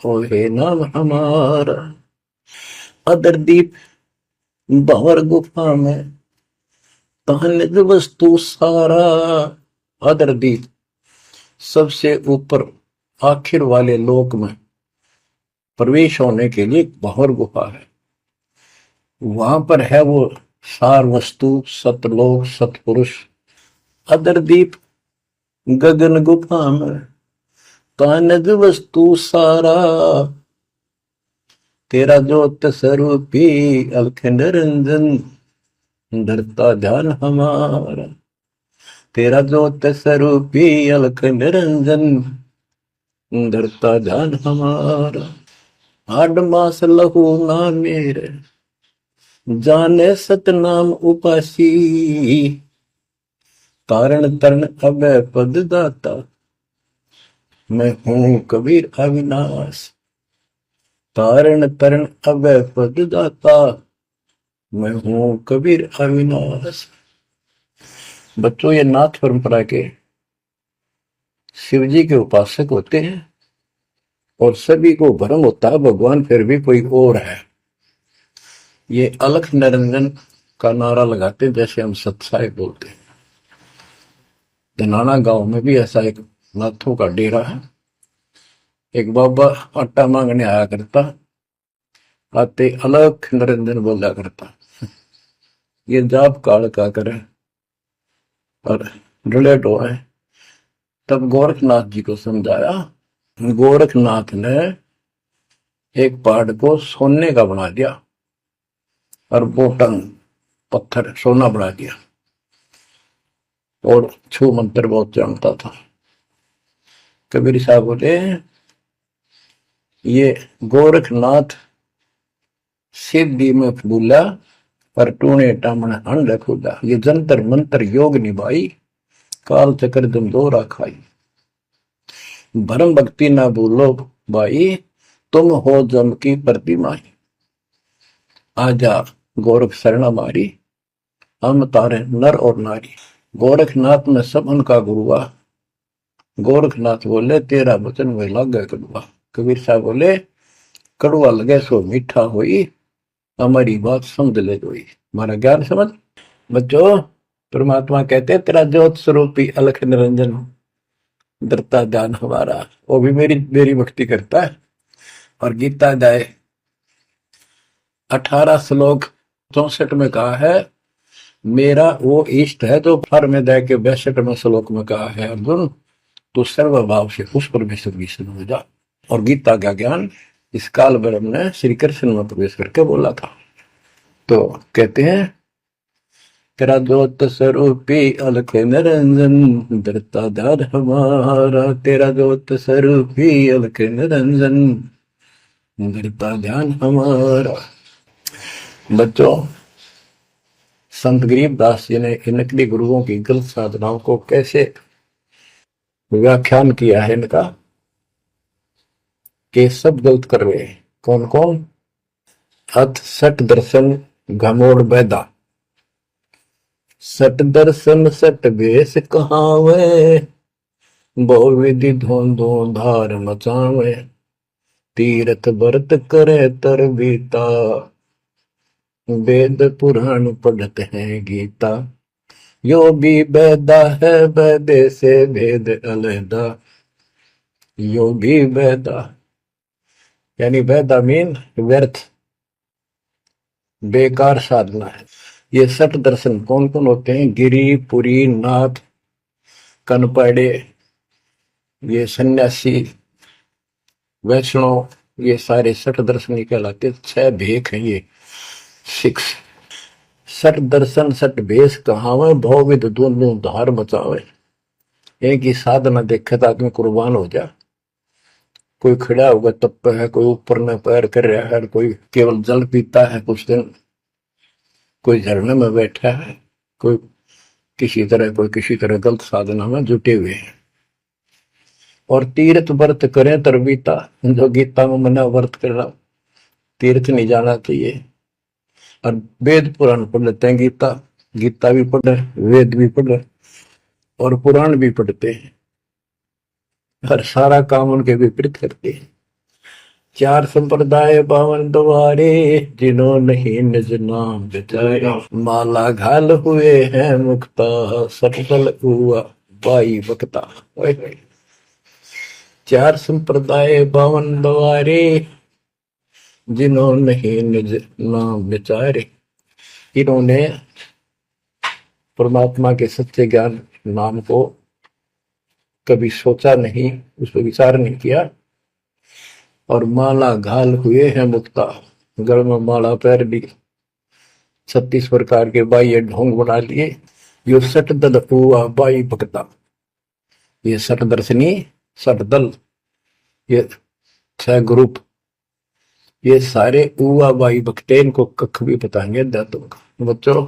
होवे नाम हमारा। अदरदीप भंवर गुफा में, तहन वस्तु सारा। अदरदीप सबसे ऊपर आखिर वाले लोक में प्रवेश होने के लिए भंवर गुफा है। वहां पर है वो सार वस्तु, सतलोक, सतपुरुष। अदरदीप गगन गुफा में, तानज वस्तु सारा। तेरा ज्योत स्वरूपी अलख निरंजन, धरता ध्यान हमारा। तेरा ज्योत स्वरूपी अलख निरंजन, धरता ध्यान हमारा। आठ मास लहू ना मेरे, जाने सतनाम उपासी। तारण तरण अभय पद दाता, मैं हूं कबीर अविनाश। तारण तरण अभय पद दाता, मैं हूं कबीर अविनाश। बच्चों, ये नाथ परंपरा के शिव जी के उपासक होते हैं और सभी को भ्रम होता है भगवान फिर भी कोई और है। ये अलख निरंजन का नारा लगाते हैं, जैसे हम सत्साई बोलते हैं। धनाना गांव में भी ऐसा एक नाथों का डेरा है। एक बाबा आटा मांगने आया करता, आते अलख निरंजन बोला करता। ये जाप काल का करे और डलेट हो है। तब गोरखनाथ जी को समझाया। गोरखनाथ ने एक पहाड़ को सोने का बना दिया और बोटन पत्थर सोना बना दिया, और छू मंत्र बहुत जानता था। कबीर साहब बोले, ये गोरखनाथ सिद्धि में फूला पर टूने टामण अंड खुदा। ये जंतर मंत्र योग निभाई, काल चक्र जम दोरा खाई। भरम भक्ति ना भूलो भाई, तुम हो जम की प्रतिमाई। आजा गोरख शरण मारी, हम तारे नर और नारी। गोरखनाथ में सब उनका गुरुआ। गोरखनाथ बोले, तेरा वचन वे लागे कड़ुआ। कबीर साहब बोले, कड़ुआ लगे सो मीठा होई, हमारी बात समझ ले जोई। हमारा ज्ञान समझ। बच्चों, परमात्मा कहते हैं, तेरा ज्योत स्वरूपी अलख निरंजन, धरता ध्यान हमारा। वो भी मेरी भक्ति करता है। और गीता अध्याय 18 श्लोक 64 में कहा है, मेरा वो इष्ट है जो फर में दे के 62वें श्लोक में कहा है, अर्जुन तो सर्वभाव से उस परमेश्वर की शरण हो जा। और गीता का ज्ञान इस काल ब्रह्म ने श्री कृष्ण में प्रवेश करके बोला था। तो कहते हैं तेरा ज्योत स्वरूपी अलख निरंजन धरता दार हमारा, तेरा ज्योत स्वरूपी अलख निरंजन धरता ध्यान हमारा। बच्चों, संत गरीबदास जी ने इन नकली गुरुओं की गलत साधनाओं को कैसे व्याख्यान किया है इनका, कि सब गलत कर रहे हैं। कौन कौन? अथ सट दर्शन घमोड़ बैदा, सट दर्शन सट बेस कहावे, बहु विधि धोंधो धार मचावे, तीरथ व्रत करे तर बीता, वेद पुराण पढ़ते हैं गीता, यो भी बैदा है बैदे से भेद अलहदा, यो भी बैदा यानी बैदा मीन व्यर्थ बेकार साधना है। ये सठ दर्शन कौन कौन होते हैं? गिरी, पुरी, नाथ, कनपड़े, ये सन्यासी, वैष्णव, ये सारे सठ दर्शन कहलाते। 6 भेख हैं ये, 6। सठ दर्शन सठ भेष कहावे, भौविध दोनों धार बचावे। एक ही साधना देखे तो आदमी कुर्बान हो जा। कोई खड़ा होगा तप है, कोई ऊपर में पैर कर रहा है, कोई केवल जल पीता है कुछ दिन, कोई झरने में बैठा है, कोई किसी तरह गलत साधना में जुटे हुए हैं। और तीर्थ व्रत करें तरबीता, जो गीता में मना व्रत करना, तीर्थ नहीं जाना चाहिए। और वेद पुराण पढ़ लेते हैं, गीता भी पढ़ रहे, वेद भी पढ़ रहे और पुराण भी पढ़ते हैं, हर सारा काम उनके विपरीत करते हैं। 4 संप्रदाय 52 द्वारे, जिन्हों नहीं निज नाम बिचारे, माला घाल हुए हैं मुक्ता, सफल हुआ बाई बकता। 4 संप्रदाय 52 द्वारे, जिन्हों नहीं निज नाम बिचारे। इन्होंने परमात्मा के सच्चे ज्ञान नाम को कभी सोचा नहीं, उस पर विचार नहीं किया, और माला घाल हुए हैं मुक्ता, गल में माला पैर ली, 36 प्रकार के बाह्य ढोंग बना लिए। यो सठ दल हुआ बाई भक्ता, ये सठ दर्शनी, सठ दल, ये 6 ग्रुप, ये सारे उआ बाई भक्ते, इनको कख भी बताएंगे दातों का। बच्चों,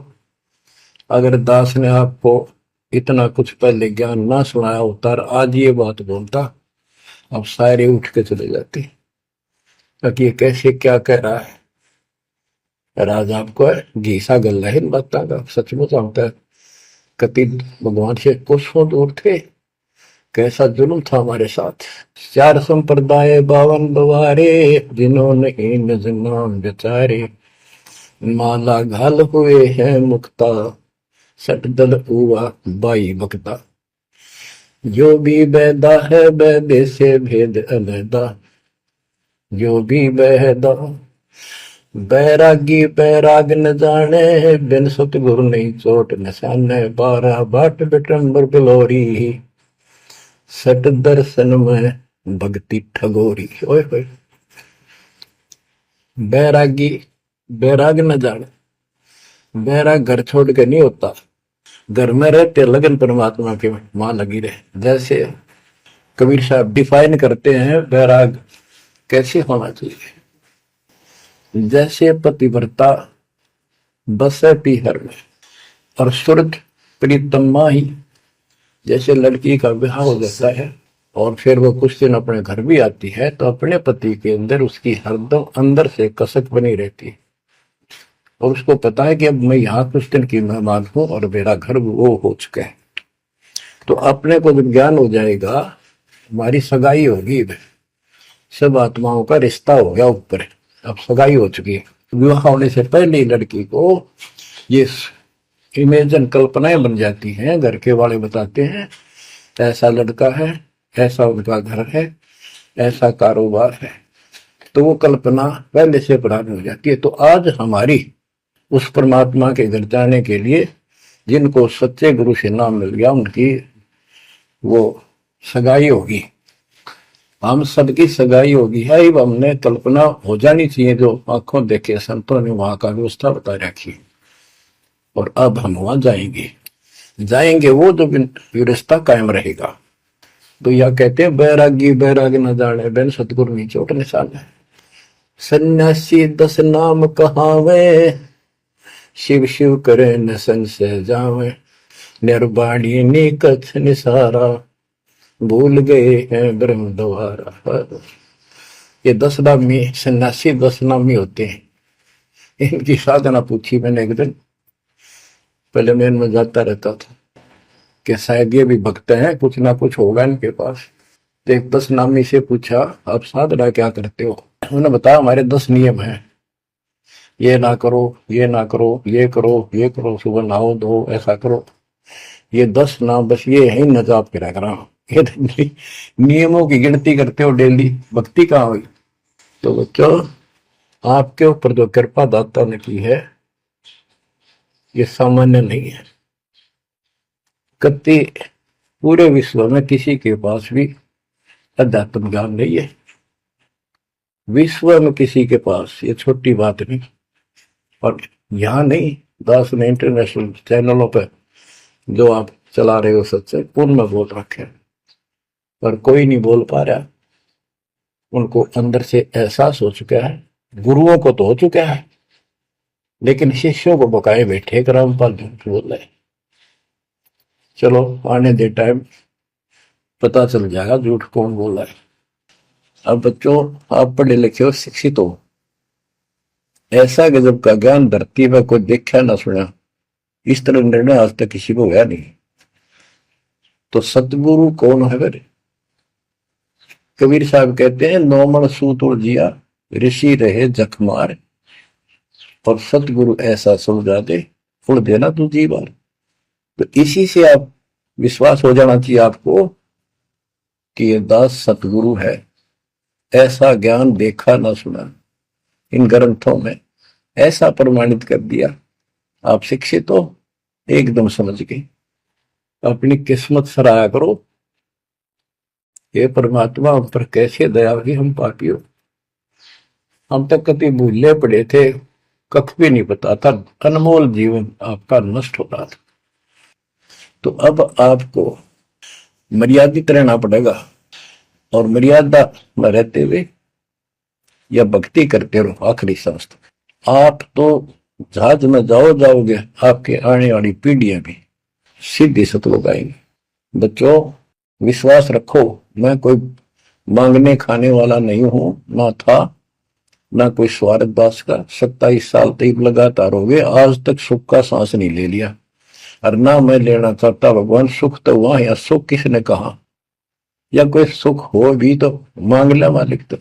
अगर दास ने आपको इतना कुछ पहले ज्ञान ना सुनाया होता और आज ये बात बोलता, अब सारे उठ के चले जाते कि ये कैसे क्या कह रहा है। राज आपको घीसा गल है इन बातों का, सचमुच होता है। कति भगवान से कोसों दूर थे, कैसा जुल्म था हमारे साथ। 4 संप्रदाय 52 द्वारे, जिन्होंने निज नाम बेचारे, माला घाल हुए हैं मुक्ता, सट दल हुआ बाई बकता, जो भी बैदा है बैदे से भेद अलहदा, जो भी बैदा। बैरागी बैराग न जाने, बिन सतगुरु नहीं चोट निशाने, 12 बाट बिटंबर बिलोरी, सट दर्शन में भक्ति ठगोरी। ओए होए, बैरागी बैराग न जाने, बैराग घर छोड़ के नहीं होता, घर में रहते लगन परमात्मा के मां लगी रहे। जैसे कबीर साहब डिफाइन करते हैं बैराग कैसे होना चाहिए, जैसे पतिव्रता बसे पीहर में और सूरज प्रीतमा ही, जैसे लड़की का विवाह हो जाता है और फिर वो कुछ दिन अपने घर भी आती है, तो अपने पति के अंदर उसकी हरदम अंदर से कसक बनी रहती है, और उसको पता है कि अब मैं यहाँ कुछ दिन की मेहमान हूं और मेरा घर वो हो चुका है। तो अपने को जब ज्ञान हो जाएगा, हमारी सगाई होगी, सब आत्माओं का रिश्ता हो गया ऊपर, अब सगाई हो चुकी है। विवाह होने से पहले लड़की को ये इमेजन कल्पनाएं बन जाती हैं, घर के वाले बताते हैं ऐसा लड़का है, ऐसा उनका घर है, ऐसा कारोबार है, तो वो कल्पना पहले से पुरानी हो जाती है। तो आज हमारी उस परमात्मा के घर जाने के लिए जिनको सच्चे गुरु से नाम मिल गया, उनकी वो सगाई होगी, हम सबकी सगाई होगी है। अब हमने कल्पना हो जानी चाहिए, जो आंखों देखे संतों ने वहां का व्यवस्था बता रखी। और अब हम वहां जाएंगे, जाएंगे वो जो व्यवस्था कायम रहेगा। तो यह कहते हैं बैरागी बैराग न जाने बैन सतगुरु नी चोट निशान है। सन्यासी 10 नाम कहावे, शिव शिव करे न संशय जावे। निर्वाणी नी कछ निसारा, भूल गए हैं ब्रह्म द्वारा। ये 10 नामी सन्यासी 10 नामी होते हैं। इनकी साधना पूछी मैंने एक दिन, पहले मैं इनमें जाता रहता था कि शायद ये भी भक्त हैं, कुछ ना कुछ होगा इनके पास। तो एक 10 नामी से पूछा आप साधना क्या करते हो। उन्होंने बताया हमारे 10 नियम हैं, ये ना करो, ये ना करो, ये करो, ये करो, सुबह नहाओ धो, ऐसा करो। ये 10 नाम बस ये है न जाप करा करा। ये नियमों की गिनती करते हो डेली, भक्ति कहाँ हुई। तो बच्चों आपके ऊपर जो कृपा दाता ने की है ये सामान्य नहीं है। कति पूरे विश्व में किसी के पास भी अध्यात्म ज्ञान नहीं है, विश्व में किसी के पास, ये छोटी बात नहीं। और यहाँ नहीं, दास ने इंटरनेशनल चैनलों पर जो आप चला रहे हो सच्चे पूर्ण में बोल रखे, पर कोई नहीं बोल पा रहा। उनको अंदर से एहसास हो चुका है, गुरुओं को तो हो चुका है, लेकिन शिष्यों को बकाए बैठे कर रामपाल झूठ बोल रहे। चलो आने दे टाइम, पता चल जाएगा झूठ कौन बोल रहा है। अब बच्चों आप पढ़े लिखे हो, शिक्षित हो, ऐसा गजब का ज्ञान धरती में कोई देखा ना सुना, इस तरह निर्णय आज तक किसी को हुआ नहीं। तो सतगुरु कौन है फिर? कबीर साहब कहते हैं नौमन सूत जिया, ऋषि रहे जखमार, और सतगुरु ऐसा समझा दे उड़ देना तू जी बार। तो इसी से आप विश्वास हो जाना चाहिए आपको कि ये दास सतगुरु है। ऐसा ज्ञान देखा ना सुना, इन ग्रंथों में ऐसा प्रमाणित कर दिया। आप शिक्षित हो, एकदम समझ गए। अपनी किस्मत सराहा करो, ये परमात्मा हम पर कैसे दया की, हम पापी हो। हम तक कभी भूले पड़े थे, कख भी नहीं पता था, अनमोल जीवन आपका नष्ट हो रहा था। तो अब आपको मर्यादित रहना पड़ेगा, और मर्यादा में रहते हुए या भक्ति करते रहो आखिरी सांस तक। आप तो जहाज में जाओगे, आपके आने वाली पीढ़ियां भी सीधी सतलोक आएंगी। बच्चों विश्वास रखो, मैं कोई मांगने खाने वाला नहीं हूं, ना था ना कोई स्वार्थ दास का। 27 साल तक लगातार हो गए, आज तक सुख का सांस नहीं ले लिया, और ना मैं लेना चाहता। भगवान सुख तो वहां, या सुख किसने कहा, या कोई सुख हो भी तो मांग ले मालिक। तो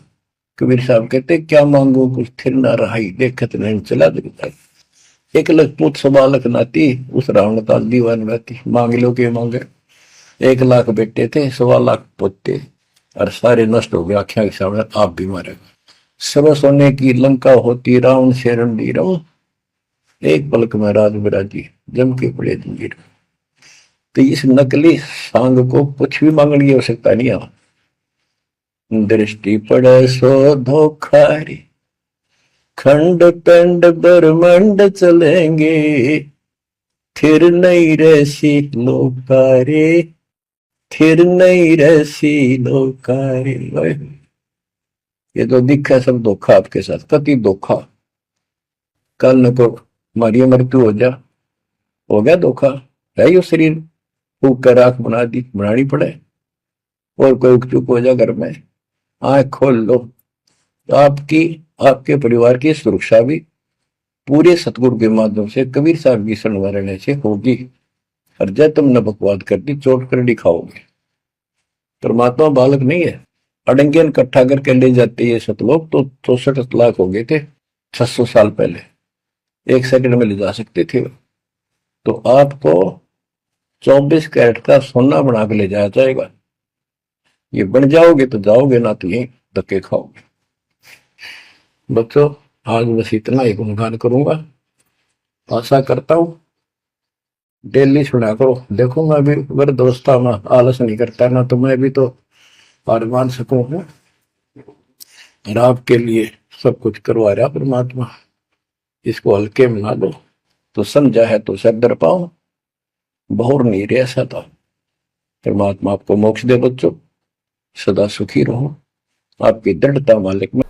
कबीर साहब कहते क्या मांगो कुछ थिर ना रहाई, देखत नहीं चला दिखता। 1 लाख पूत 1.25 लाख नाती, उस रावण का दीवान बहती। मांग लो के मांगे, 1 लाख बेटे थे 1.25 लाख पोते, और सारे नष्ट हो गए आख्या के सामने, आप भी मारे। सब सोने की लंका होती, रावण से रणधीर, एक पलक में राज बिराजी, जम के पड़े जंजीर। तो इस नकली सांग को कुछ भी मांगने की आवश्यकता नहीं है। दृष्टि पड़े सो धोखारी, खंड पिंड ब्रह्मंड चलेंगे, फिर नहीं रहसी लोकारे, फिर नहीं रहसी लोकारे। ये तो दिखा है सब धोखा आपके साथ, कति धोखा। कल न को हमारी मृत्यु हो गया धोखा, है यो शरीर फूक कर आंख बना दी, बनानी पड़े। और कोई चुप हो जा घर में, आंख खोल लो। आपकी आपके परिवार की सुरक्षा भी पूरे सतगुरु के माध्यम से, कबीर साहब की शरण रहने से होगी। और जब तुमने बकवाद कर दी, चोट कर दिखाओगे। परमात्मा बालक नहीं है, अड़ंगियन इकट्ठा करके ले जाते ये सतलोक। तो 64 लाख हो गए थे 600 साल पहले, 1 सेकंड में ले जा सकते थे। तो आपको 24 कैरेट का सोना बना के ले जाया जाएगा। ये बन जाओगे तो जाओगे, ना तो यही धक्के खाओगे। बच्चों आज बस इतना ही गुणगान करूंगा। आशा करता हूं डेली सुना करो। देखो मैं भी अगर दोस्ता में आलस नहीं करता ना, तो मैं भी तो हार मान सकूं हूँ। और आपके लिए सब कुछ करवा रहा परमात्मा, इसको हल्के में ना लो। तो समझा है तो सर दर पाओ, बहुर नहीं रह सता। परमात्मा आपको मोक्ष दे बच्चों, सदा सुखी रहो। आपकी दृढ़ता मालिक में